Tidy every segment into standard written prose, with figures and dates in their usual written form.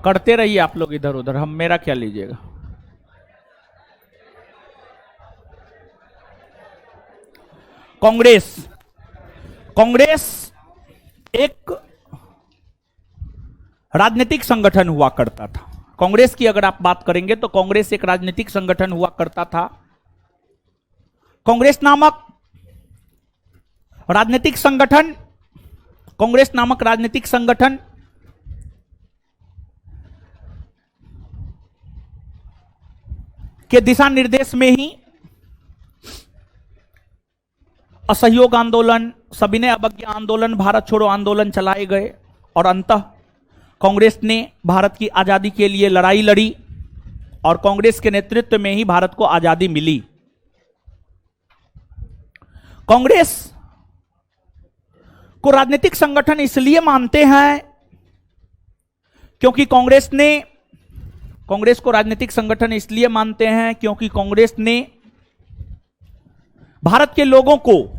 करते रहिए आप लोग इधर उधर, हम मेरा क्या लीजिएगा। कांग्रेस कांग्रेस एक राजनीतिक संगठन हुआ करता था। कांग्रेस की अगर आप बात करेंगे तो कांग्रेस एक राजनीतिक संगठन हुआ करता था। कांग्रेस नामक राजनीतिक संगठन के दिशा निर्देश में ही असहयोग आंदोलन, सविनय अवज्ञा आंदोलन, भारत छोड़ो आंदोलन चलाए गए और अंततः कांग्रेस ने भारत की आजादी के लिए लड़ाई लड़ी और कांग्रेस के नेतृत्व में ही भारत को आजादी मिली। कांग्रेस को राजनीतिक संगठन इसलिए मानते हैं क्योंकि कांग्रेस को राजनीतिक संगठन इसलिए मानते हैं क्योंकि कांग्रेस ने भारत के लोगों को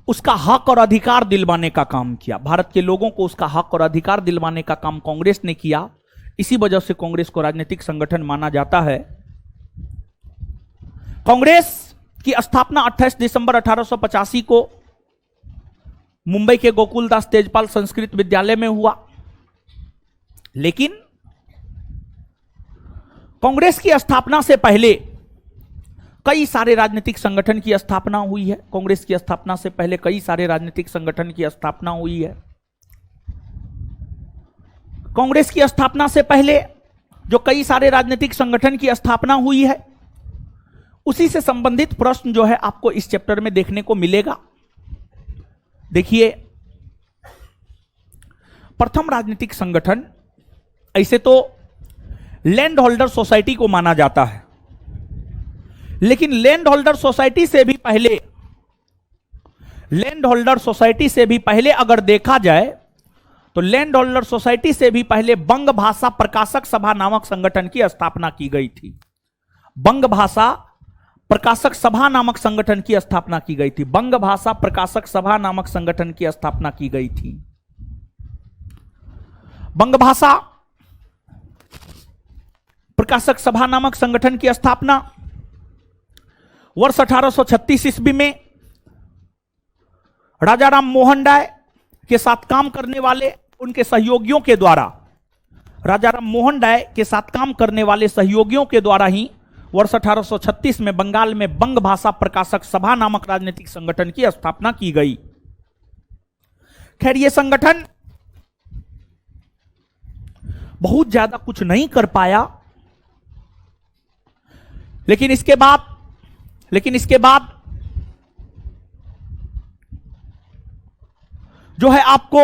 उसका हक और अधिकार दिलवाने का काम किया। भारत के लोगों को उसका हक और अधिकार दिलवाने का काम कांग्रेस ने किया। इसी वजह से कांग्रेस को राजनीतिक संगठन माना जाता है। कांग्रेस की स्थापना 28 दिसंबर 1885 को मुंबई के गोकुलदास तेजपाल संस्कृत विद्यालय में हुआ। लेकिन कांग्रेस की स्थापना से पहले कई सारे राजनीतिक संगठन की स्थापना हुई है। कांग्रेस की स्थापना से पहले कई सारे राजनीतिक संगठन की स्थापना हुई है। कांग्रेस की स्थापना से पहले जो कई सारे राजनीतिक संगठन की स्थापना हुई है, उसी से संबंधित प्रश्न जो है आपको इस चैप्टर में देखने को मिलेगा। देखिए, प्रथम राजनीतिक संगठन, ऐसे तो लैंड होल्डर सोसाइटी को माना जाता है, लेकिन लैंड होल्डर सोसाइटी से भी पहले अगर देखा जाए तो लैंड होल्डर सोसाइटी से भी पहले बंग भाषा प्रकाशक सभा नामक संगठन की स्थापना की गई थी। बंग भाषा प्रकाशक सभा नामक संगठन की स्थापना की गई थी। बंग भाषा प्रकाशक सभा नामक संगठन की स्थापना की गई थी। बंग भाषा प्रकाशक सभा नामक संगठन की स्थापना वर्ष 1836 ईस्वी में राजा राम मोहन राय के साथ काम करने वाले उनके सहयोगियों के द्वारा, राजा राम मोहन राय के साथ काम करने वाले सहयोगियों के द्वारा ही वर्ष 1836 में बंगाल में बंग भाषा प्रकाशक सभा नामक राजनीतिक संगठन की स्थापना की गई। खैर, यह संगठन बहुत ज्यादा कुछ नहीं कर पाया, लेकिन इसके बाद जो है आपको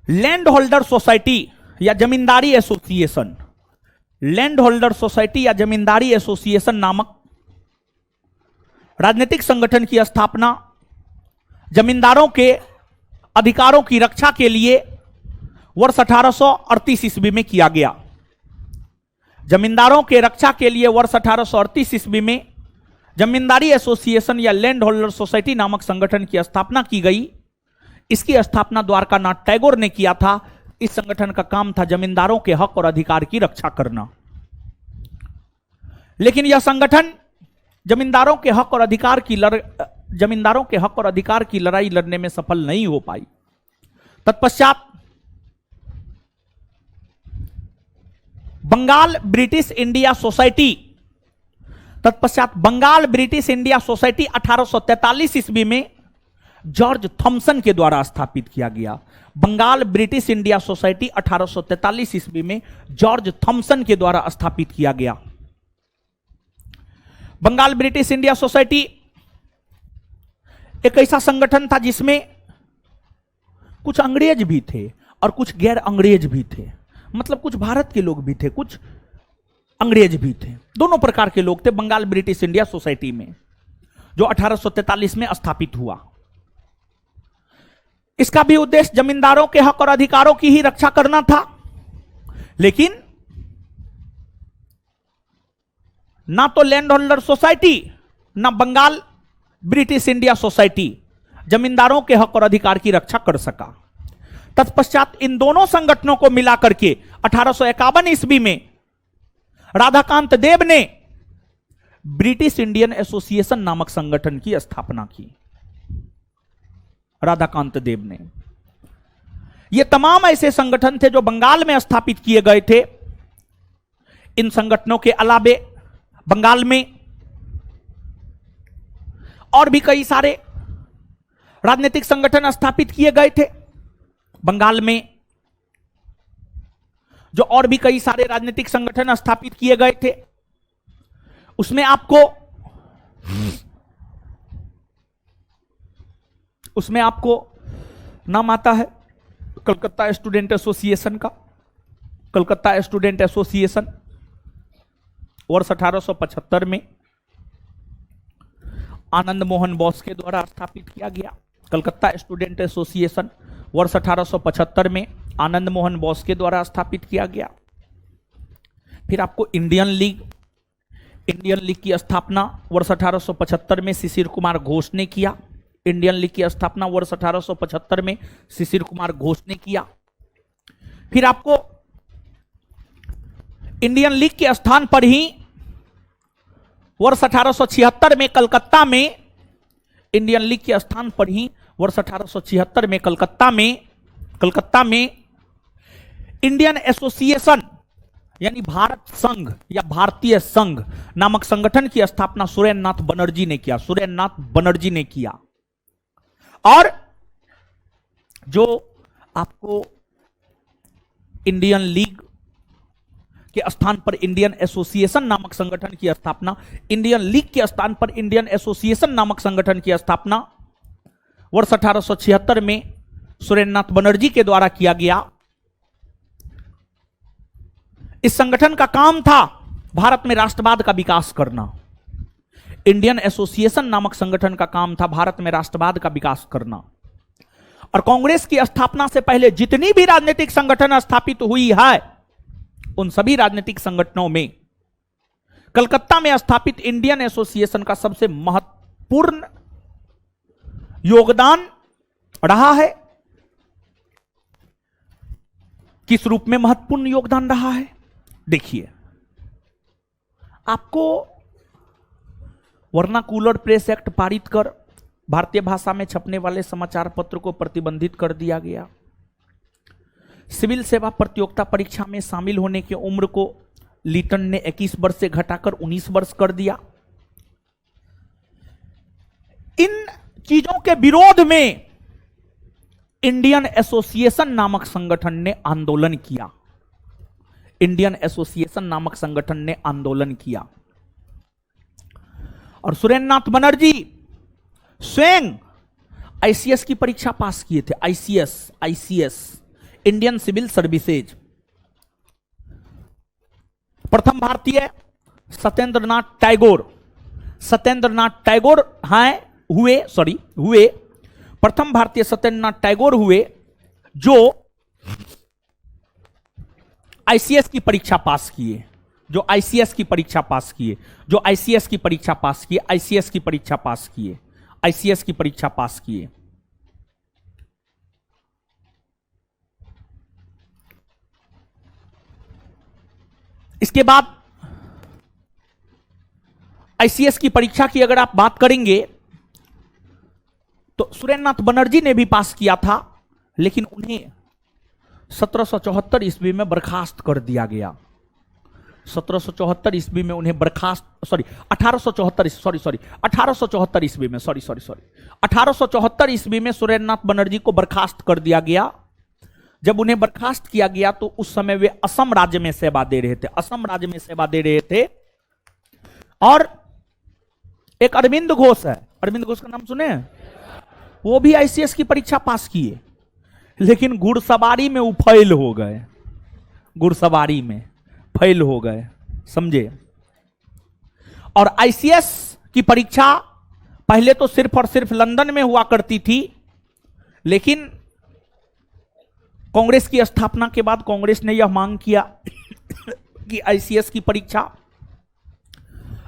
लैंड होल्डर सोसाइटी या जमींदारी एसोसिएशन नामक राजनीतिक संगठन की स्थापना जमींदारों के अधिकारों की रक्षा के लिए वर्ष 1838 ईस्वी में किया गया। जमींदारों के रक्षा के लिए वर्ष 1838 ईस्वी में जमींदारी एसोसिएशन या लैंड होल्डर सोसाइटी नामक संगठन की स्थापना की गई। इसकी स्थापना द्वारकानाथ टैगोर ने किया था। इस संगठन का काम था जमींदारों के हक और अधिकार की रक्षा करना। लेकिन यह संगठन जमींदारों के हक और अधिकार की लड़ाई लड़ने में सफल नहीं हो पाई। तत्पश्चात बंगाल ब्रिटिश इंडिया सोसाइटी 1843 ईस्वी में जॉर्ज थॉमसन के द्वारा स्थापित किया गया। बंगाल ब्रिटिश इंडिया सोसाइटी 1843 ईस्वी में जॉर्ज थॉमसन के द्वारा स्थापित किया गया। बंगाल ब्रिटिश इंडिया सोसाइटी एक ऐसा संगठन था जिसमें कुछ अंग्रेज भी थे और कुछ गैर अंग्रेज भी थे। मतलब कुछ भारत के लोग भी थे, कुछ अंग्रेज भी थे। दोनों प्रकार के लोग थे बंगाल ब्रिटिश इंडिया सोसाइटी में, जो 1843 में स्थापित हुआ। इसका भी उद्देश्य जमींदारों के हक और अधिकारों की ही रक्षा करना था। लेकिन ना तो लैंड होल्डर सोसाइटी, ना बंगाल ब्रिटिश इंडिया सोसाइटी जमींदारों के हक और अधिकार की रक्षा कर सका। तत्पश्चात इन दोनों संगठनों को मिलाकर के 1851 ईस्वी में राधाकांत देव ने ब्रिटिश इंडियन एसोसिएशन नामक संगठन की स्थापना की। राधाकांत देव ने, ये तमाम ऐसे संगठन थे जो बंगाल में स्थापित किए गए थे। इन संगठनों के अलावे बंगाल में और भी कई सारे राजनीतिक संगठन स्थापित किए गए थे। बंगाल में जो और भी कई सारे राजनीतिक संगठन स्थापित किए गए थे, उसमें आपको नाम आता है कलकत्ता स्टूडेंट एसोसिएशन का। कलकत्ता स्टूडेंट एसोसिएशन वर्ष 1875 में आनंद मोहन बोस के द्वारा स्थापित किया गया। कलकत्ता स्टूडेंट एसोसिएशन वर्ष 1875 में आनंद मोहन बोस के द्वारा स्थापित किया गया। फिर आपको इंडियन लीग की स्थापना वर्ष 1875 में शिशिर कुमार घोष ने किया। इंडियन लीग की स्थापना वर्ष 1875 में शिशिर कुमार घोष ने किया। फिर आपको इंडियन लीग के स्थान पर ही वर्ष 1876 में कलकत्ता में, इंडियन लीग के स्थान पर ही वर्ष 1876 में कलकत्ता में इंडियन एसोसिएशन यानी भारत संघ या भारतीय संघ नामक संगठन की स्थापना सुरेंद्रनाथ बनर्जी ने किया। और जो आपको इंडियन लीग के स्थान पर इंडियन एसोसिएशन नामक संगठन की स्थापना, इंडियन लीग के स्थान पर इंडियन एसोसिएशन नामक संगठन की स्थापना वर्ष 1876 में सुरेंद्रनाथ बनर्जी के द्वारा किया गया। इस संगठन का काम था भारत में राष्ट्रवाद का विकास करना। इंडियन एसोसिएशन नामक संगठन का काम था भारत में राष्ट्रवाद का विकास करना। और कांग्रेस की स्थापना से पहले जितनी भी राजनीतिक संगठन स्थापित हुई है, उन सभी राजनीतिक संगठनों में कलकत्ता में स्थापित इंडियन एसोसिएशन का सबसे महत्वपूर्ण योगदान रहा है। किस रूप में महत्वपूर्ण योगदान रहा है? देखिए, आपको वर्नाकुलर प्रेस एक्ट पारित कर भारतीय भाषा में छपने वाले समाचार पत्र को प्रतिबंधित कर दिया गया। सिविल सेवा प्रतियोगिता परीक्षा में शामिल होने की उम्र को लीटन ने 21 वर्ष से घटाकर 19 वर्ष कर दिया। इन चीजों के विरोध में इंडियन एसोसिएशन नामक संगठन ने आंदोलन किया। इंडियन एसोसिएशन नामक संगठन ने आंदोलन किया और सुरेंद्रनाथ बनर्जी स्वयं आईसीएस की परीक्षा पास किए थे। ICS Indian Civil Services. प्रथम भारतीय सत्येंद्रनाथ टैगोर हुए प्रथम भारतीय सत्येंद्रनाथ टैगोर हुए जो आईसीएस की परीक्षा पास किए, आईसीएस की परीक्षा पास किए। इसके बाद आईसीएस की परीक्षा की अगर आप बात करेंगे तो सुरेंद्रनाथ बनर्जी ने भी पास किया था, लेकिन उन्हें 1774 ईस्वी में बर्खास्त कर दिया गया। 1774 ईस्वी में उन्हें बर्खास्त 1874 ईस्वी में 1874 ईस्वी में सुरेंद्रनाथ बनर्जी को बर्खास्त कर दिया गया। जब उन्हें बर्खास्त किया गया तो उस समय वे असम राज्य में सेवा दे रहे थे। और एक अरविंद घोष है, अरविंद घोष का नाम सुने हैं? वो भी आईसीएस की परीक्षा पास किए, लेकिन घुड़सवारी में वो फेल हो गए, समझे। और आईसीएस की परीक्षा पहले तो सिर्फ और सिर्फ लंदन में हुआ करती थी, लेकिन कांग्रेस की स्थापना के बाद कांग्रेस ने यह मांग किया कि आईसीएस की परीक्षा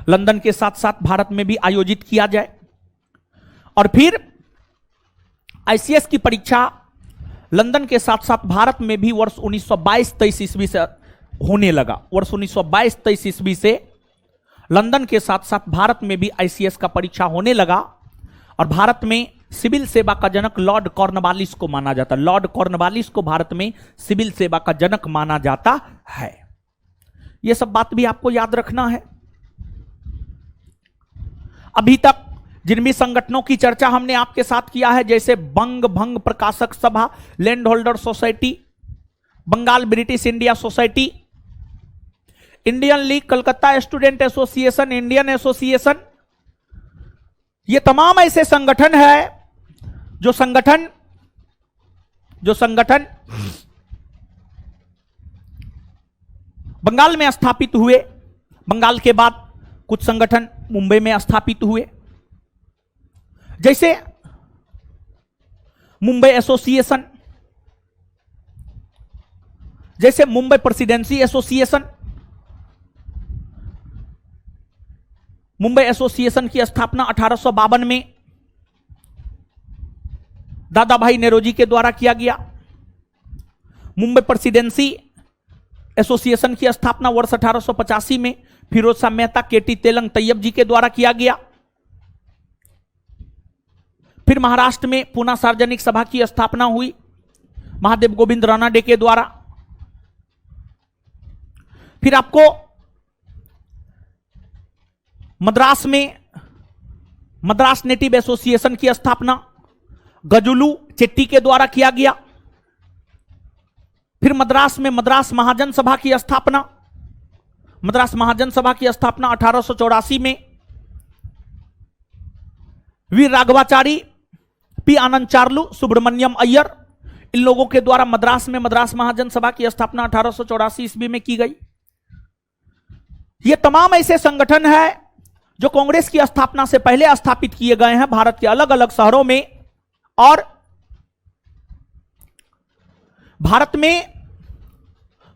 लंदन के साथ साथ भारत में भी आयोजित किया जाए। और फिर आईसीएस की परीक्षा लंदन के साथ साथ भारत में भी वर्ष 1922-23 ईस्वी से होने लगा। वर्ष 1922-23 ईस्वी से लंदन के साथ साथ भारत में भी आईसीएस का परीक्षा होने लगा और भारत में सिविल सेवा का जनक लॉर्ड कॉर्नवालिस को माना जाता है। लॉर्ड कॉर्नवालिस को भारत में सिविल सेवा का जनक माना जाता है। यह सब बात भी आपको याद रखना है। अभी तक जिन भी संगठनों की चर्चा हमने आपके साथ किया है, जैसे बंग भंग प्रकाशक सभा, land holder society, Bengal British India Society, Indian League, Calcutta student association, Indian association, ये तमाम ऐसे संगठन है जो संगठन बंगाल में स्थापित हुए। बंगाल के बाद कुछ संगठन मुंबई में स्थापित हुए, जैसे मुंबई एसोसिएशन, जैसे Mumbai presidency association. Mumbai association की स्थापना 1852 में दादा भाई नेरोजी के द्वारा किया गया। मुंबई प्रेसिडेंसी एसोसिएशन की स्थापना वर्ष 1885 में फिरोज शाह मेहता, केटी तेलंग, तैयब जी के द्वारा किया गया। फिर महाराष्ट्र में पूना सार्वजनिक सभा की स्थापना हुई महादेव गोविंद रानाडे के द्वारा। फिर आपको मद्रास में मद्रास नेटिव एसोसिएशन की स्थापना गजुलू चेट्टी के द्वारा किया गया। फिर मद्रास में मद्रास महाजन सभा की स्थापना, मद्रास महाजन सभा की स्थापना 1884 में वीर राघवाचारी, पी आनंद चार्लू, सुब्रमण्यम अय्यर, इन लोगों के द्वारा मद्रास में मद्रास महाजन सभा की स्थापना 1884 ईस्वी में की गई। ये तमाम ऐसे संगठन हैं जो कांग्रेस की स्थापना से पहले स्थापित किए गए हैं भारत के अलग अलग शहरों में। और भारत में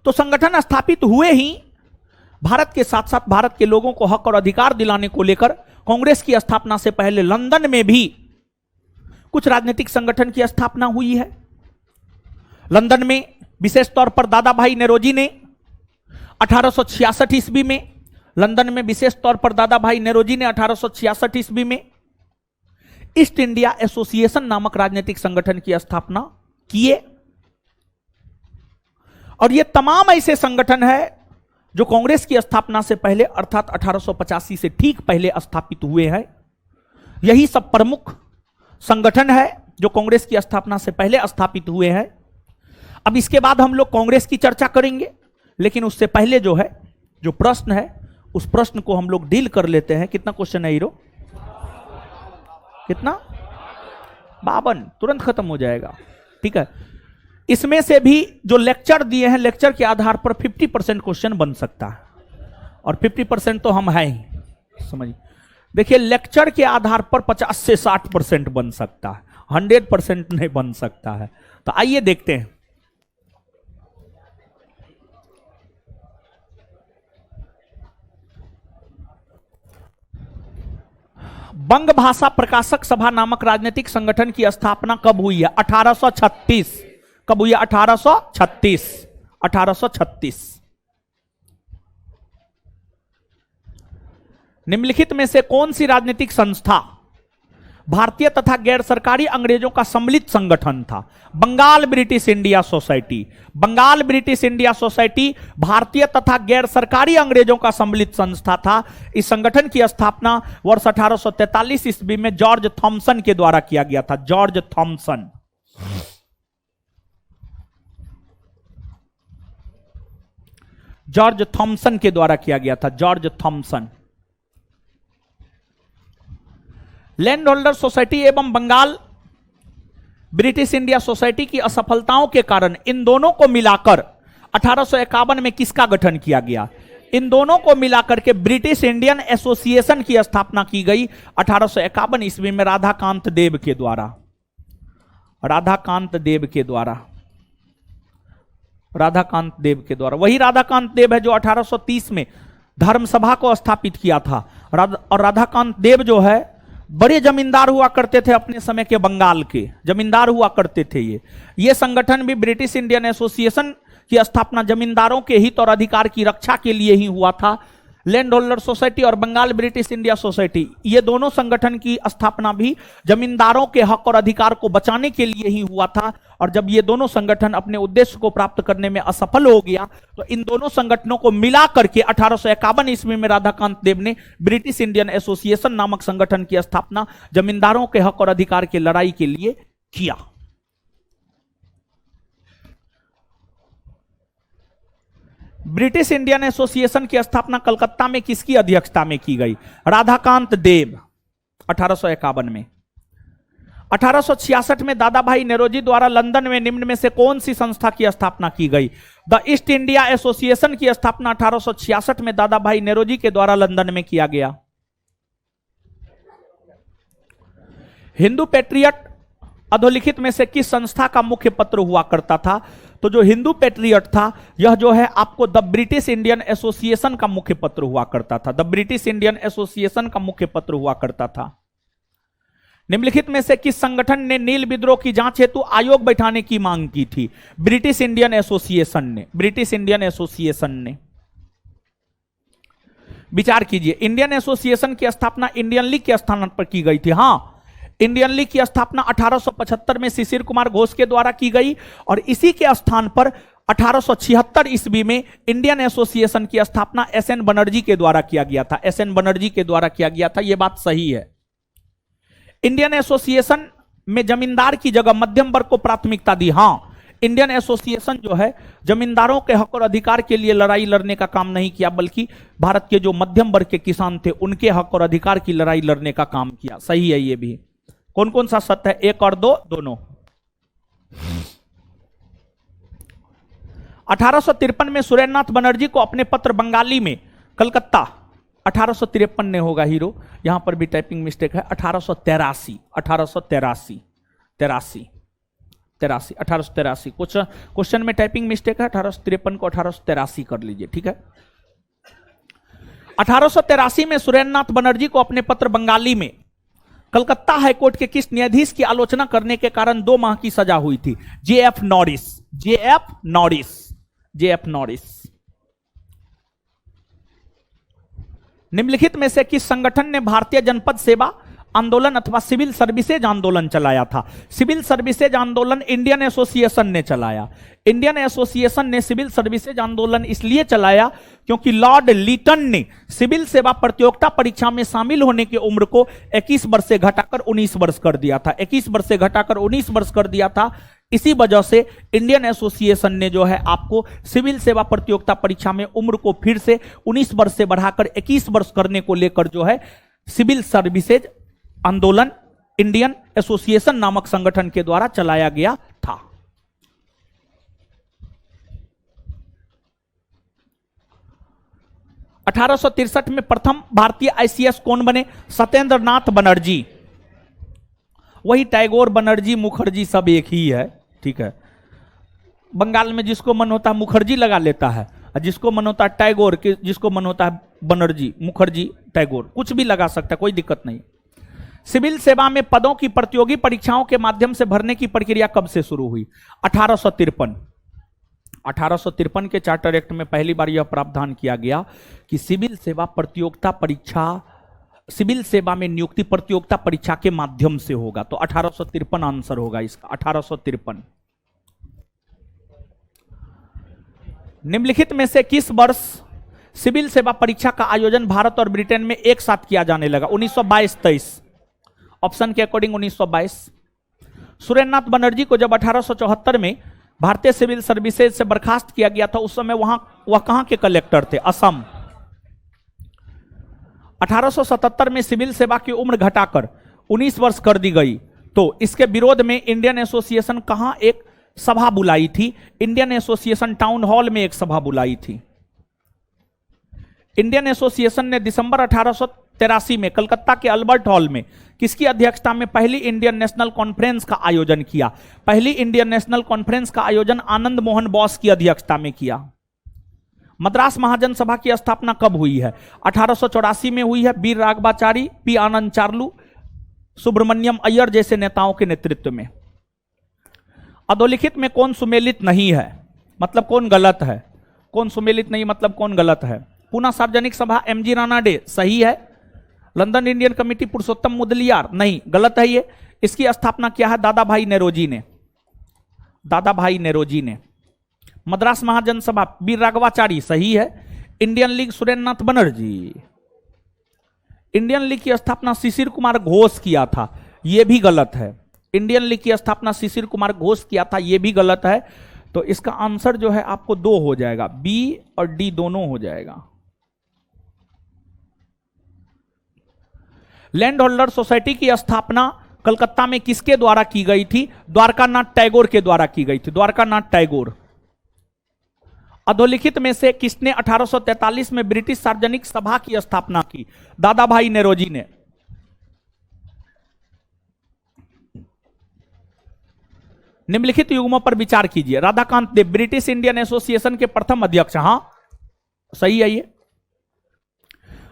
तो संगठन स्थापित हुए ही, भारत के साथ साथ भारत के लोगों को हक और अधिकार दिलाने को लेकर कांग्रेस की स्थापना से पहले लंदन में भी कुछ राजनीतिक संगठन की स्थापना हुई है। लंदन में विशेष तौर पर दादा भाई नेरोजी ने 1866 ईस्वी में, लंदन में विशेष तौर पर दादा भाई नेरोजी ने 1866 ईस्वी में ईस्ट इंडिया एसोसिएशन नामक राजनीतिक संगठन की स्थापना किए। और ये तमाम ऐसे संगठन है जो कांग्रेस की स्थापना से पहले अर्थात 1885 से ठीक पहले स्थापित हुए हैं। यही सब प्रमुख संगठन है जो कांग्रेस की स्थापना से पहले स्थापित हुए हैं। अब इसके बाद हम लोग कांग्रेस की चर्चा करेंगे, लेकिन उससे पहले जो है, जो प्रश्न है, उस प्रश्न को हम लोग डील कर लेते हैं। कितना क्वेश्चन है हीरो? कितना? 52। तुरंत खत्म हो जाएगा। ठीक है, इसमें से भी जो लेक्चर दिए हैं, लेक्चर के आधार पर 50% क्वेश्चन बन सकता है और 50% तो हम हैं ही, समझिए। देखिए, लेक्चर के आधार पर 50 से 60% बन सकता है, 100% नहीं बन सकता है। तो आइए देखते हैं। बंग भाषा प्रकाशक सभा नामक राजनीतिक संगठन की स्थापना कब हुई है? 1836। कब हुई है? 1836। 1836। निम्नलिखित में से कौन सी राजनीतिक संस्था भारतीय तथा गैर सरकारी अंग्रेजों का सम्मिलित संगठन था? Bengal British India Society. Bengal British India Society भारतीय तथा गैर सरकारी अंग्रेजों का सम्मिलित संस्था था। इस संगठन की स्थापना वर्ष 1843 ईस्वी में जॉर्ज थॉमसन के द्वारा किया गया था। George Thompson. जॉर्ज थॉमसन के द्वारा किया गया था। George Thomson. Land holder society एवं बंगाल ब्रिटिश इंडिया सोसाइटी की असफलताओं के कारण इन दोनों को मिलाकर 1851 में किसका गठन किया गया? इन दोनों को मिलाकर के ब्रिटिश इंडियन एसोसिएशन की स्थापना की गई 1851 ईस्वी में राधाकांत देव के द्वारा। राधाकांत देव के द्वारा। राधाकांत देव के द्वारा। वही राधाकांत देव है जो 1830 में धर्म सभा को स्थापित किया था। और राधाकांत देव जो है बड़े जमींदार हुआ करते थे अपने समय के, बंगाल के जमींदार हुआ करते थे। ये संगठन भी ब्रिटिश इंडियन एसोसिएशन की स्थापना जमींदारों के हित और अधिकार की रक्षा के लिए ही हुआ था। लैंड होल्डर सोसाइटी और बंगाल ब्रिटिश इंडिया सोसाइटी, ये दोनों संगठन की स्थापना भी जमींदारों के हक और अधिकार को बचाने के लिए ही हुआ था। और जब ये दोनों संगठन अपने उद्देश्य को प्राप्त करने में असफल हो गया तो इन दोनों संगठनों को मिला करके 1851 ईस्वी में राधाकांत देव ने ब्रिटिश इंडियन एसोसिएशन नामक संगठन की स्थापना जमींदारों के हक और अधिकार की लड़ाई के लिए किया। ब्रिटिश इंडियन एसोसिएशन की स्थापना कलकत्ता में किसकी अध्यक्षता में की गई? राधाकांत देव, 1851 में। 1866 में दादा भाई नेरोजी द्वारा लंदन में निम्न में से कौन सी संस्था की स्थापना की गई? द ईस्ट इंडिया एसोसिएशन की स्थापना 1866 में दादा भाई नेरोजी के द्वारा लंदन में किया गया। हिंदू पैट्रियट अधोलिखित में से किस संस्था का मुख्य पत्र हुआ करता था? तो जो हिंदू पैट्रियट था यह जो है आपको द ब्रिटिश इंडियन एसोसिएशन का मुख्य पत्र हुआ करता था। द ब्रिटिश इंडियन एसोसिएशन का मुख्य पत्र हुआ करता था। निम्नलिखित में से किस संगठन ने नील विद्रोह की जांच हेतु आयोग बैठाने की मांग की थी? ब्रिटिश इंडियन एसोसिएशन ने। ब्रिटिश इंडियन एसोसिएशन ने। विचार कीजिए, इंडियन एसोसिएशन की स्थापना इंडियन लीग के स्थान पर की गई थी। हां, इंडियन लीग की स्थापना 1875 में शिशिर कुमार घोष के द्वारा की गई और इसी के स्थान पर 1876 ईस्वी में इंडियन एसोसिएशन की स्थापना एसएन बनर्जी के द्वारा किया गया था। एसएन बनर्जी के द्वारा किया गया था, यह बात सही है। इंडियन एसोसिएशन में जमींदार की जगह मध्यम वर्ग को प्राथमिकता दी। हां, इंडियन एसोसिएशन जो है जमींदारों के हक और अधिकार के लिए लड़ाई लड़ने का काम नहीं किया, बल्कि भारत के जो मध्यम वर्ग के किसान थे उनके हक और अधिकार की लड़ाई लड़ने का काम किया। सही है ये भी। कौन कौन सा सत्य है? 1 और 2 दोनों। 1853 में सुरेंद्रनाथ बनर्जी को अपने पत्र बंगाली में कलकत्ता, 1853 ने होगा हीरो, यहां पर भी टाइपिंग मिस्टेक है। 1883 कुछ क्वेश्चन में टाइपिंग मिस्टेक है। 1853 को 1883 कर लीजिए, ठीक है। 1883 में सुरेंद्रनाथ बनर्जी को अपने पत्र बंगाली में कलकत्ता हाईकोर्ट के किस न्यायाधीश की आलोचना करने के कारण 2 माह की सजा हुई थी? JF Norris. JF Norris. JF Norris. निम्नलिखित में से किस संगठन ने भारतीय जनपद सेवा आंदोलन अथवा सिविल सर्विसेज आंदोलन चलाया था? सिविल सर्विसेज आंदोलन इंडियन एसोसिएशन ने चलाया। इंडियन एसोसिएशन ने सिविल सर्विसेज आंदोलन इसलिए चलाया क्योंकि लॉर्ड लीटन ने सिविल सेवा प्रतियोगिता परीक्षा में शामिल होने की उम्र को 21 वर्ष से घटाकर 19 वर्ष कर दिया था। 21 वर्ष से घटाकर 19 वर्ष कर दिया था। इसी वजह से इंडियन एसोसिएशन ने जो है आपको सिविल सेवा प्रतियोगिता परीक्षा में उम्र को फिर से 19 वर्ष से बढ़ाकर 21 वर्ष करने को लेकर जो है सिविल सर्विसेज आंदोलन इंडियन एसोसिएशन नामक संगठन के द्वारा चलाया गया था। (1863) में प्रथम भारतीय आईसीएस कौन बने? सत्येंद्र नाथ बनर्जी। वही टैगोर, बनर्जी, मुखर्जी सब एक ही है, ठीक है। बंगाल में जिसको मन होता है मुखर्जी लगा लेता है, और जिसको मन होता है टैगोर, जिसको मन होता है बनर्जी, मुखर्जी, टैगोर, कुछ भी लगा सकता है, कोई दिक्कत नहीं। सिविल सेवा में पदों की प्रतियोगी परीक्षाओं के माध्यम से भरने की प्रक्रिया कब से शुरू हुई? 1853। 1853 के चार्टर एक्ट में पहली बार यह प्रावधान किया गया कि सिविल सेवा प्रतियोगिता परीक्षा, सिविल सेवा में नियुक्ति प्रतियोगिता परीक्षा के माध्यम से होगा। तो 1853 आंसर होगा इसका, 1853। निम्नलिखित में से किस वर्ष सिविल सेवा परीक्षा का आयोजन भारत और ब्रिटेन में एक साथ किया जाने लगा? 1922-23। ऑप्शन के अकॉर्डिंग 1922। सुरेंद्रनाथ बनर्जी को जब 1874 में भारतीय सिविल सर्विसेज से बर्खास्त किया गया था, उस समय वह कहां के कलेक्टर थे? असम। 1877 में सिविल सेवा की उम्र घटाकर 19 वर्ष कर दी गई, तो इसके विरोध में इंडियन एसोसिएशन कहां एक सभा बुलाई थी? इंडियन एसोसिएशन टाउन हॉल में एक सभा बुलाई थी। इंडियन एसोसिएशन ने दिसंबर 1883 में कलकत्ता के अल्बर्ट हॉल में किसकी अध्यक्षता में पहली इंडियन नेशनल कॉन्फ्रेंस का आयोजन किया? पहली इंडियन नेशनल कॉन्फ्रेंस का आयोजन आनंद मोहन बोस की अध्यक्षता में किया। मद्रास महाजन सभा की स्थापना कब हुई है? 1884 में हुई है। वीर राघवाचारी, पी आनंद चार्लू, सुब्रमण्यम अय्यर जैसे नेताओं के नेतृत्व में। अधोलिखित में कौन सुमेलित नहीं है, मतलब कौन गलत है। कौन सुमेलित नहीं मतलब कौन गलत है। पूना सार्वजनिक सभा एमजी रानाडे सही है। लंदन इंडियन कमेटी पुरुषोत्तम मुदलियार नहीं, गलत है ये। इसकी स्थापना किया है दादा भाई नेरोजी ने, दादा भाई नेरोजी ने। मद्रास महाजन सभा वीर राघवाचारी सही है। इंडियन लीग सुरेंद्र नाथ बनर्जी। इंडियन लीग की स्थापना शिशिर कुमार घोष किया था, यह भी गलत है। इंडियन लीग की स्थापना शिशिर कुमार घोष किया था, यह भी गलत है। तो इसका आंसर जो है आपको 2 हो जाएगा, बी और डी दोनों हो जाएगा। लैंड होल्डर सोसाइटी की स्थापना कलकत्ता में किसके द्वारा की गई थी। द्वारकानाथ टैगोर के द्वारा की गई थी, द्वारकानाथ टैगोर। अधोलिखित में से किसने 1843 में ब्रिटिश सार्वजनिक सभा की स्थापना की। दादा भाई नेरोजी ने। निम्नलिखित युग्मों पर विचार कीजिए। राधाकांत देव ब्रिटिश इंडियन एसोसिएशन के प्रथम अध्यक्ष, हां सही है ये।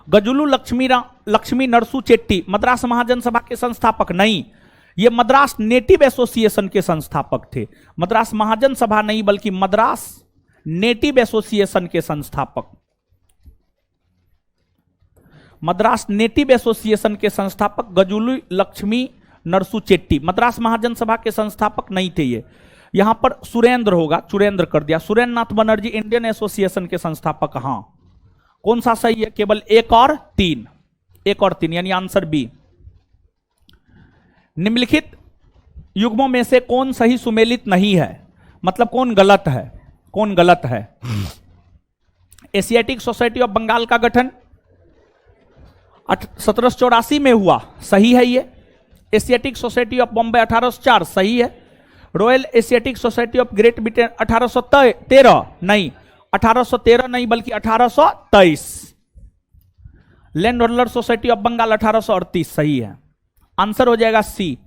गजुलू लक्ष्मी नरसू चेट्टी मद्रास महाजन सभा के संस्थापक नहीं, ये मद्रास नेटिव एसोसिएशन के संस्थापक थे। मद्रास महाजन सभा नहीं बल्कि मद्रास नेटिव एसोसिएशन के संस्थापक। मद्रास नेटिव एसोसिएशन के संस्थापक गजुलू लक्ष्मी नरसू चेट्टी। मद्रास महाजन सभा के संस्थापक नहीं थे ये। यहां पर सुरेंद्र होगा, चुरेंद्र कर दिया। सुरेंद्र नाथ बनर्जी इंडियन एसोसिएशन के संस्थापक, हां। कौन सा सही है, केवल 1 और 3, 1 और 3 यानी आंसर बी। निम्नलिखित युग्मों में से कौन सही सुमेलित नहीं है, मतलब कौन गलत है, कौन गलत है। एशियाटिक सोसाइटी ऑफ बंगाल का गठन 1784 में हुआ, सही है ये। एशियाटिक सोसाइटी ऑफ बॉम्बे 1804 सही है। Royal Asiatic Society of Great Britain 1813 नहीं, 1813 नहीं बल्कि 1823। Land holder society of Bengal 1838 सही है। आंसर हो जाएगा सी,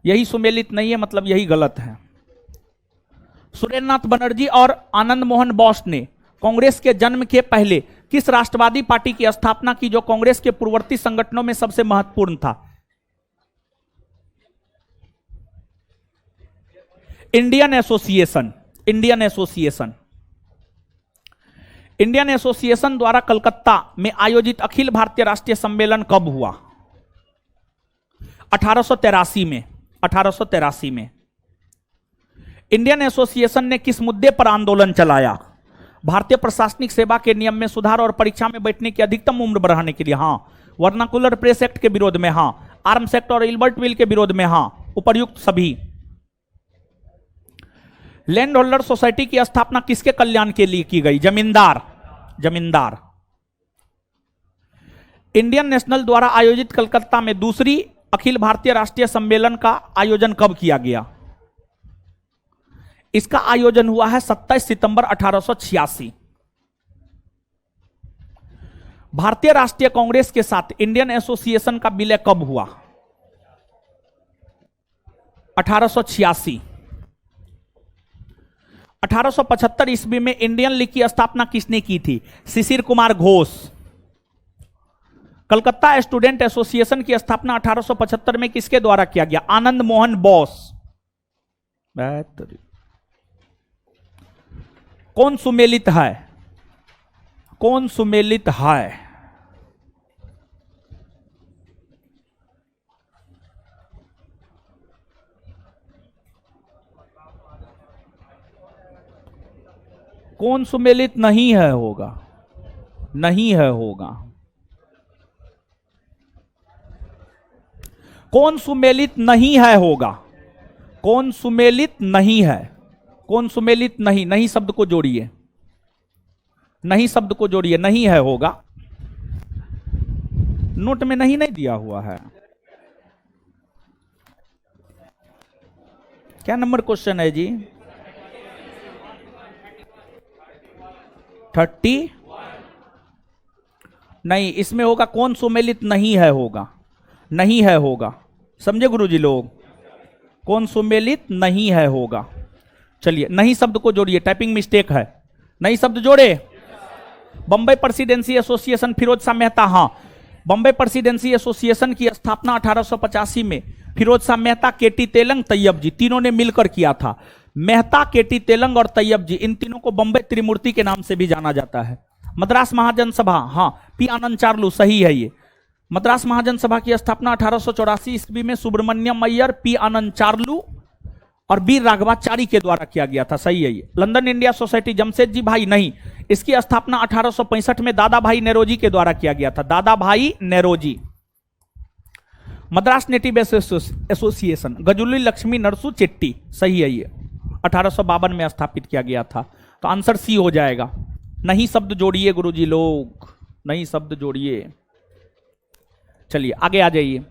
यही सुमेलित नहीं है मतलब यही गलत है। सुरेंद्र नाथ बनर्जी और आनंद मोहन बोस ने कांग्रेस के जन्म के पहले किस राष्ट्रवादी पार्टी की स्थापना की जो कांग्रेस के पूर्ववर्ती संगठनों में सबसे महत्वपूर्ण था। Indian association. Indian association. Indian association द्वारा कलकत्ता में आयोजित अखिल भारतीय राष्ट्रीय सम्मेलन कब हुआ। 1883 में। 1883 में। इंडियन एसोसिएशन ने किस मुद्दे पर आंदोलन चलाया। भारतीय प्रशासनिक सेवा के नियम में सुधार और परीक्षा में बैठने की अधिकतम उम्र बढ़ाने के लिए, हां। वर्नाकुलर प्रेस एक्ट के विरोध में, हां। आर्म्स एक्ट और इल्बर्ट विल के विरोध में, हां। उपर्युक्त सभी। लैंड होल्डर सोसाइटी की स्थापना किसके कल्याण के लिए की गई। जमींदार। जमींदार। इंडियन नेशनल द्वारा आयोजित कलकत्ता में दूसरी अखिल भारतीय राष्ट्रीय सम्मेलन का आयोजन कब किया गया। इसका आयोजन हुआ है 27 सितंबर 1886। भारतीय राष्ट्रीय कांग्रेस के साथ इंडियन एसोसिएशन का विलय कब हुआ। 1886। 1875 ईस्वी में इंडियन लीग की स्थापना किसने की थी। शिशिर कुमार घोष। कलकत्ता स्टूडेंट एसोसिएशन की स्थापना 1875 में किसके द्वारा किया गया। आनंद मोहन बोस। कौन सुमेलित है, कौन सुमेलित है। कौन सुमेलित नहीं है होगा, नहीं है होगा। कौन सुमेलित नहीं है होगा, कौन सुमेलित नहीं है, कौन सुमेलित नहीं, नहीं शब्द को जोड़िए, नहीं शब्द को जोड़िए, नहीं है होगा। नोट में नहीं दिया हुआ है। क्या नंबर क्वेश्चन है जी। 30 नहीं, इसमें होगा कौन सुमेलित नहीं है होगा, नहीं है होगा। समझे गुरुजी लोग, कौन सुमेलित नहीं है होगा। चलिए नहीं शब्द को जोड़िए, टाइपिंग मिस्टेक है। नहीं शब्द जोड़े। बंबई प्रेसिडेंसी एसोसिएशन फिरोज शाह मेहता, हां। बॉम्बे प्रेसिडेंसी एसोसिएशन की स्थापना 1885 में फिरोज शाह मेहता, केटी तेलंग, तैयब जी तीनों ने मिलकर किया था। मेहता, केटी तेलंग और तैयब जी, इन तीनों को बॉम्बे त्रिमूर्ति के नाम से भी जाना जाता है। मद्रास महाजन सभा, हाँ, पी आनंद चार्लू, सही है ये। मद्रास महाजन सभा की स्थापना 1884 ईस्वी में सुब्रमण्यम अय्यर, पी आनंद चार्लू और बी राघवाचारी के द्वारा किया गया था, सही है ये। लंदन इंडिया सोसाइटी, जमशेदजी भाई, नहीं, इसकी स्थापना 1865 में दादा भाई नेरोजी के द्वारा किया गया था, दादा भाई नेरोजी। मद्रास नेटिव एसोसिएशन, गजुली लक्ष्मी नरसू चेट्टी, सही है ये, 1852 में स्थापित किया गया था। तो आंसर सी हो जाएगा। नहीं शब्द जोड़िए गुरुजी लोग, नहीं शब्द जोड़िए। चलिए आगे आ जाइए।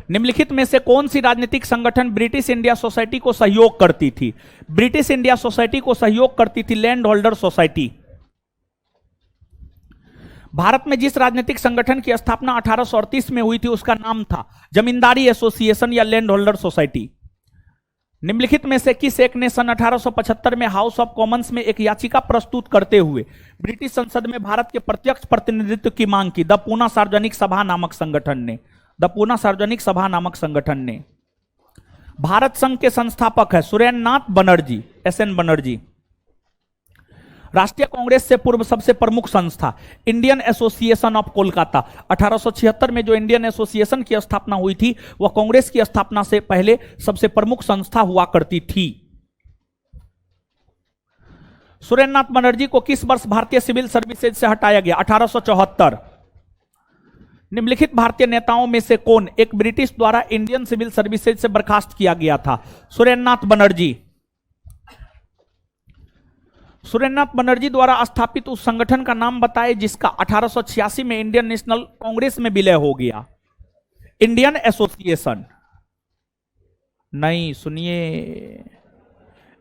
निम्नलिखित में से कौन सी राजनीतिक संगठन ब्रिटिश इंडिया सोसाइटी को सहयोग करती थी? ब्रिटिश इंडिया सोसाइटी को सहयोग करती थी लैंड होल्डर सोसाइटी। भारत में जिस राजनीतिक संगठन की स्थापना 1838 में हुई थी उसका नाम था जमींदारी एसोसिएशन या लैंड होल्डर सोसाइटी। निम्नलिखित में से किस एक ने सन 1875 में हाउस ऑफ कॉमन्स में एक याचिका प्रस्तुत करते हुए ब्रिटिश संसद में भारत के प्रत्यक्ष प्रतिनिधित्व की मांग की? द पूना सार्वजनिक सभा नामक संगठन ने, द पूना सार्वजनिक सभा नामक संगठन ने। भारत संघ के संस्थापक है सुरेंद्रनाथ बनर्जी, एसएन बनर्जी। राष्ट्रीय कांग्रेस से पूर्व सबसे प्रमुख संस्था इंडियन एसोसिएशन ऑफ कोलकाता। 1876 में जो इंडियन एसोसिएशन की स्थापना हुई थी वह कांग्रेस की स्थापना से पहले सबसे प्रमुख संस्था हुआ करती थी। सुरेंद्रनाथ बनर्जी को किस वर्ष भारतीय सिविल सर्विसेज से हटाया गया? 1874। निम्नलिखित भारतीय नेताओं में से कौन एक ब्रिटिश द्वारा इंडियन सिविल सर्विसेज से बर्खास्त किया गया था? सुरेंद्रनाथ बनर्जी। सुरेंद्रनाथ बनर्जी द्वारा स्थापित उस संगठन का नाम बताएं जिसका 1886 में इंडियन नेशनल कांग्रेस में विलय हो गया। इंडियन एसोसिएशन नहीं, सुनिए,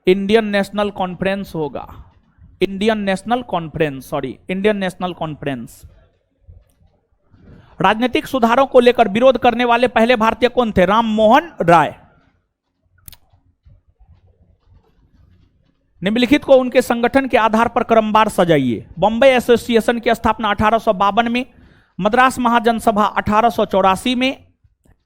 इंडियन नेशनल कॉन्फ्रेंस होगा, Indian national conference, sorry, Indian national conference. राजनीतिक सुधारों को लेकर विरोध करने वाले पहले भारतीय कौन थे? राम मोहन राय। निम्नलिखित को उनके संगठन के आधार पर क्रमवार सजाइए। बॉम्बे एसोसिएशन की स्थापना 1852 में, मद्रास महाजन सभा 1884 में,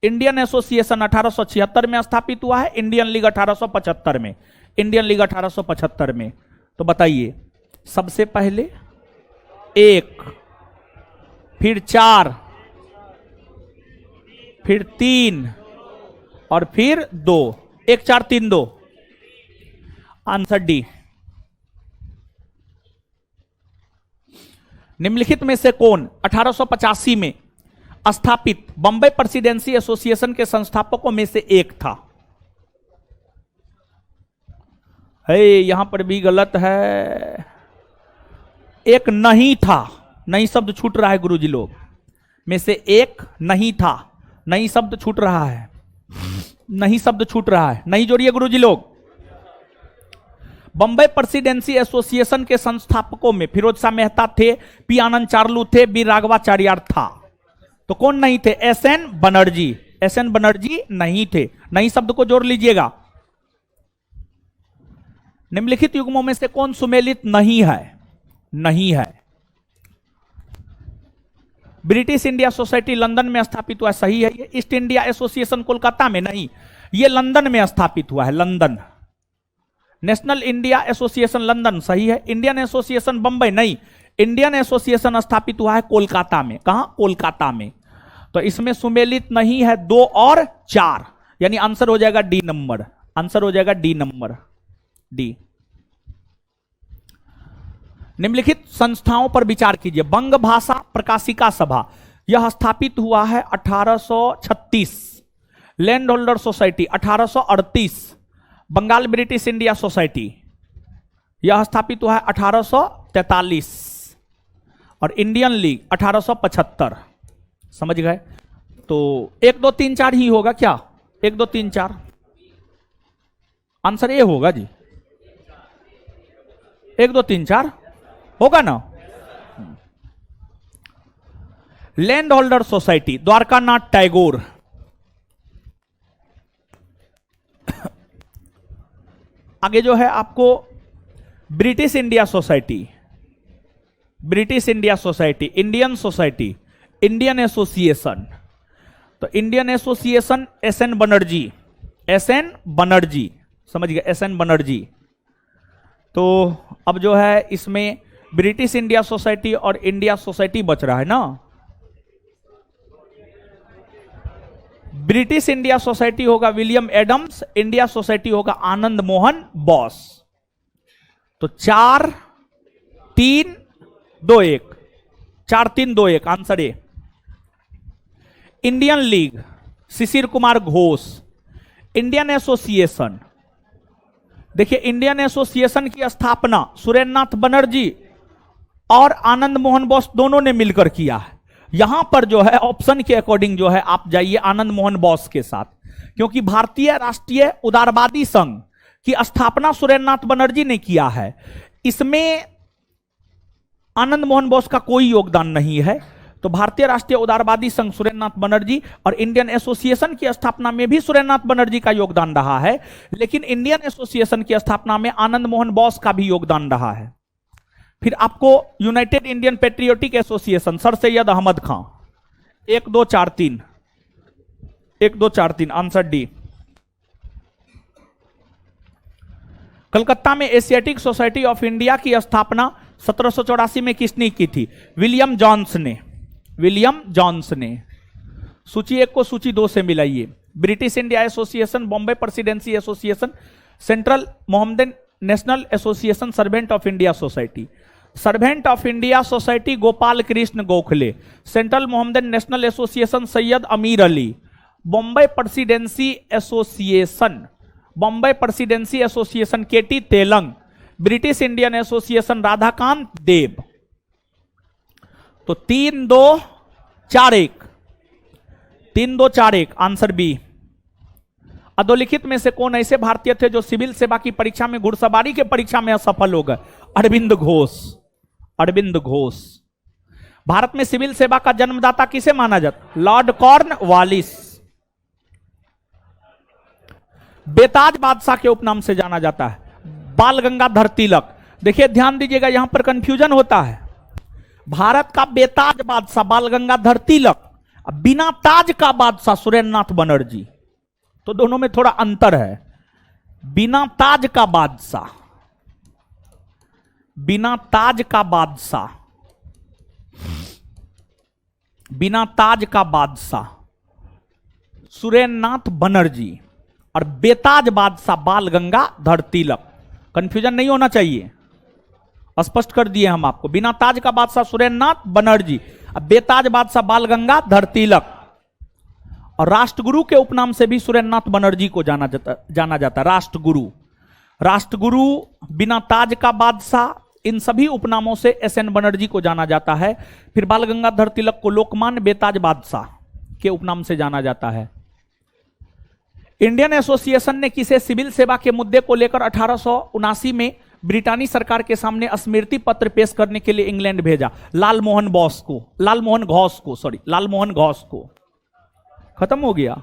इंडियन एसोसिएशन 1876 में स्थापित हुआ है, इंडियन लीग 1875 में, इंडियन लीग 1875 में। तो बताइए, सबसे पहले 1, फिर 4, फिर 3 और फिर 2, 1 4 3 2, आंसर डी। निम्नलिखित में से कौन 1885 में स्थापित बॉम्बे प्रेसिडेंसी एसोसिएशन के संस्थापकों में से एक था? है, यहां पर भी गलत है, एक नहीं था, नहीं शब्द छूट रहा है गुरुजी लोग, में से एक नहीं था, नहीं शब्द छूट रहा है, नहीं शब्द छूट रहा है, नहीं जोड़िए गुरुजी लोग। बॉम्बे प्रेसिडेंसी एसोसिएशन के संस्थापकों में फिरोज शाह मेहता थे, पी आनंद चार्लू थे, बी राघवाचार्य था। तो कौन नहीं थे? एसएन बनर्जी, एसएन बनर्जी नहीं थे, नहीं शब्द को जोड़ लीजिएगा। निम्नलिखित युग्मों में से कौन सुमेलित नहीं है? नहीं है। ब्रिटिश इंडिया सोसाइटी लंदन में स्थापित हुआ, सही है ये। ईस्ट इंडिया एसोसिएशन कोलकाता में, नहीं, ये लंदन में स्थापित हुआ है, London. National India association London, सही है। इंडियन एसोसिएशन बंबई, नहीं, इंडियन एसोसिएशन स्थापित हुआ है कोलकाता में। कहां? कोलकाता में। तो इसमें सुमेलित नहीं है 2 और 4, यानी आंसर हो जाएगा डी नंबर, आंसर हो जाएगा डी नंबर, डी। निम्नलिखित संस्थाओं पर विचार कीजिए। बंग भाषा प्रकाशिका सभा, यह स्थापित हुआ है 1836। Land holder society 1838। Bengal British India Society, यह स्थापित हुआ है 1843। और इंडियन लीग 1875। समझ गए? तो 1 2 3 4 ही होगा क्या? 1 2 3 4, आंसर ए होगा जी। 1 2 3 4 होगा ना। Land holder society Dwarkanath Tagore, आगे जो है आपको British India Society, British India Society, Indian Society, Indian Association. तो Indian Association S N. Banerjee, S N. Banerjee, समझ गए, एस.एन. बनर्जी। तो अब जो है इसमें ब्रिटिश इंडिया सोसाइटी और इंडिया सोसाइटी बच रहा है ना। ब्रिटिश इंडिया सोसाइटी होगा विलियम एडम्स, इंडिया सोसाइटी होगा आनंद मोहन बोस। तो 4 3 2 1, 4 3 2 1 answer A. Indian league Shishir Kumar Ghosh. Indian association, देखिए इंडियन एसोसिएशन की स्थापना सुरेंद्रनाथ बनर्जी और आनंद मोहन बोस दोनों ने मिलकर किया है। यहां पर जो है ऑप्शन के अकॉर्डिंग जो है आप जाइए आनंद मोहन बोस के साथ, क्योंकि भारतीय राष्ट्रीय उदारवादी संघ की स्थापना सुरेंद्रनाथ बनर्जी ने किया है। इसमें आनंद मोहन बोस का कोई योगदान नहीं है। तो भारतीय राष्ट्रीय उदारवादी संघ सुरेंद्रनाथ बनर्जी और इंडियन एसोसिएशन की स्थापना में भी सुरेंद्रनाथ बनर्जी का योगदान रहा है, लेकिन इंडियन एसोसिएशन की स्थापना में आनंद मोहन बोस का भी योगदान रहा है। फिर आपको United Indian Patriotic Association Sir Syed Ahmad Khan, 1 2 4 3, 1 2 4 3 answer D. Calcutta में एशियाटिक सोसाइटी ऑफ इंडिया की स्थापना 1784 में किसने की थी? विलियम जॉन्स ने, विलियम जॉन्स ने। सूची 1 को सूची 2 से मिलाइए। British India Association, Bombay Presidency Association, Central Mohammedan National Association, Servant of India Society. Servant of India Society Gopal Krishna Gokhale, Central Mohammedan National Association Syed Amir Ali, Bombay Presidency Association, Bombay Presidency Association K T Telang, British Indian Association Radhakant Dev. तो 3 2 4 1, 3 2 4 1 answer B. अधोलिखित में से कौन ऐसे भारतीय थे जो civil सेवा की परीक्षा में घुड़सवारी के परीक्षा में असफल हो गए? अरविंद घोष, अरविंद घोष। भारत में सिविल सेवा का जन्मदाता किसे माना जाता? Lord Cornwallis. बेताज बादशाह के उपनाम से जाना जाता है बाल गंगाधर तिलक। देखिए ध्यान दीजिएगा, यहां पर कंफ्यूजन होता है। भारत का बेताज बादशाह बाल गंगाधर तिलक, बिना ताज का बादशाह सुरेंद्रनाथ बनर्जी। तो दोनों में थोड़ा अंतर है। बिना ताज का बादशाह, बिना ताज का बादशाह, बिना ताज का बादशाह सुरेंद्रनाथ बनर्जी और बेताज बादशाह बाल गंगाधर तिलक। कंफ्यूजन नहीं होना चाहिए, स्पष्ट कर दिए हम आपको। बिना ताज का बादशाह सुरेंद्रनाथ बनर्जी और बेताज बादशाह बाल गंगाधर तिलक। और राष्ट्रगुरु के उपनाम से भी सुरेंद्रनाथ बनर्जी को जाना जाता है। राष्ट्रगुरु, राष्ट्रगुरु, बिना ताज का बादशाह, इन सभी उपनामों से एस.एन. बनर्जी को जाना जाता है। फिर बाल गंगाधर तिलक को लोकमान्य बेताज बादशाह के उपनाम से जाना जाता है। इंडियन एसोसिएशन ने किसे सिविल सेवा के मुद्दे को लेकर 1879 में ब्रिटानी सरकार के सामने स्मृति पत्र पेश करने के लिए इंग्लैंड भेजा? लाल मोहन बोस को, लाल मोहन घोष को, सॉरी लाल मोहन घोष को। खत्म हो गया।